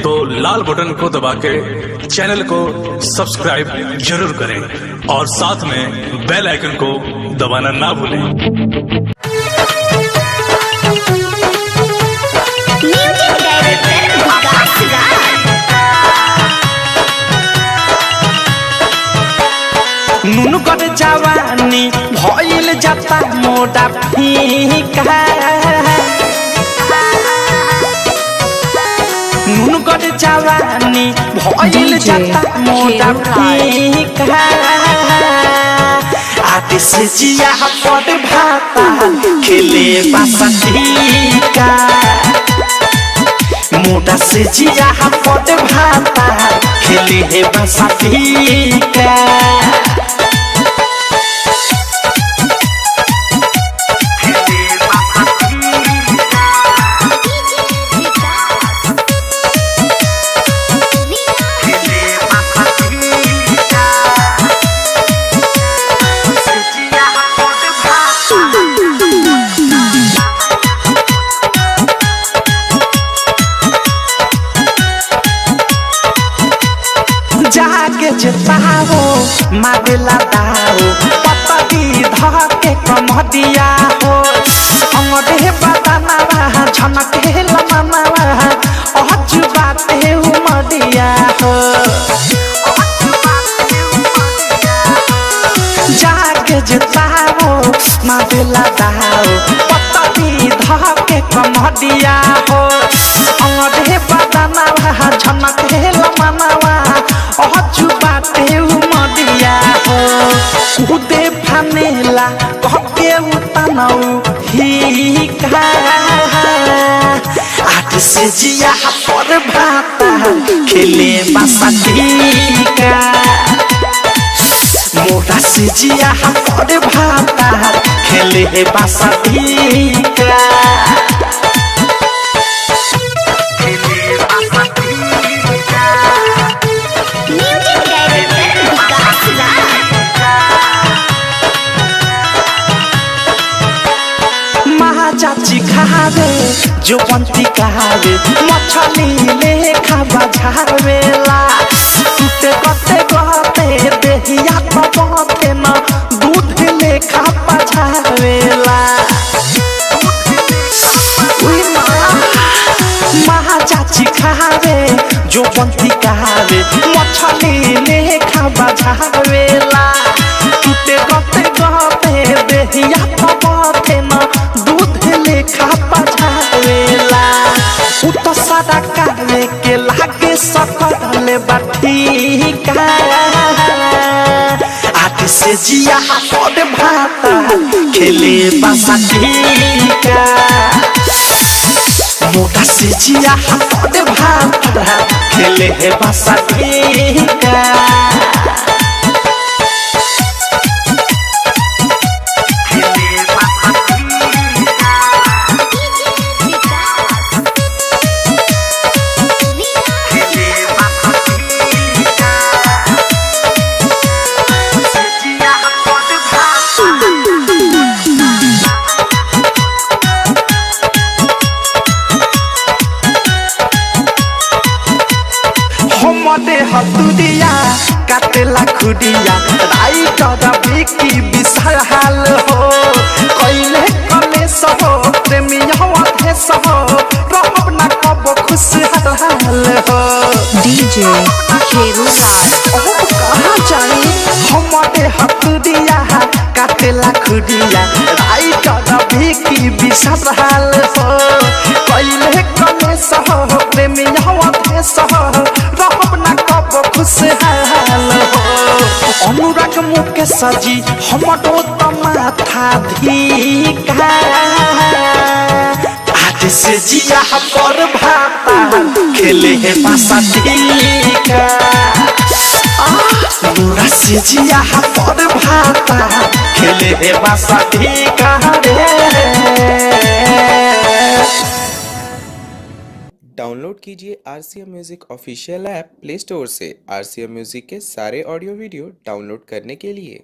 तो लाल बटन को दबा के चैनल को सब्सक्राइब जरूर करें और साथ में बेल आइकन को दबाना ना भूलें। नुनकर जवानी भइल जाता मोटा फीका, नुनकर जवानी भइल जाता मोटा फीका। आटे से जिया पर भाता खेले बासठीका, मोटा से जिया पर भाता खेले बासठीका। जाके जताओ मारेला दाओ पतली धके कमदिया हो, अंगड़े बदनावा झनके लमनावा अहज बाते उमदिया हो। जाके जताओ मारेला दाओ पतली धके कमदिया हो, अंगड़े बदनावा झनके लमनावा अहजु बाते उमदिया हो। कुदे फानेला कहके उतनौ हिका, आठ से जिया पर भाता खेले बासठीका। मोटा से जिया पर भाता खेले बासठीका। चाची खावे जो बंती खावे मछली लेखा बजावेला, टूटे कते गते देहिया तो बते न दूध लेखा बजावेला। महा चाची खावे जो बंती खावे मछली लेखा बजावेला, टूटे कते गते देहिया तो बते न लेखा पढ़ावेला। उत सादा कावे के लागे सकले बाठीका, आठ से जिया पर भाता खेले बासठीका। मोटा से जिया पर भाता खेले बासठीका। मदे हतुदिया काटेला खुदिया राइट दबी की विशाल हाल हो। कइले कले सब प्रेमिया वाथे सब रहब ना कब खुशहाल हो। डीजे खेरूलाल ओ कहां जाई हमदे हतुदिया काटेला खुदिया राइट दबी की विशाल हाल हो। कइले कले सब प्रेमिया वाथे सब रहब ना कब खुशहाल हो। अनुराग मुके सजी हमरो त माथा धिका, आठ से जिया पर भाता खेले बासठीका। अनुराग से जिया पर भाता खेले बासठीका रे। डाउनलोड कीजिए RCM music official app play store से। RCM म्यूजिक के सारे ऑडियो वीडियो डाउनलोड करने के लिए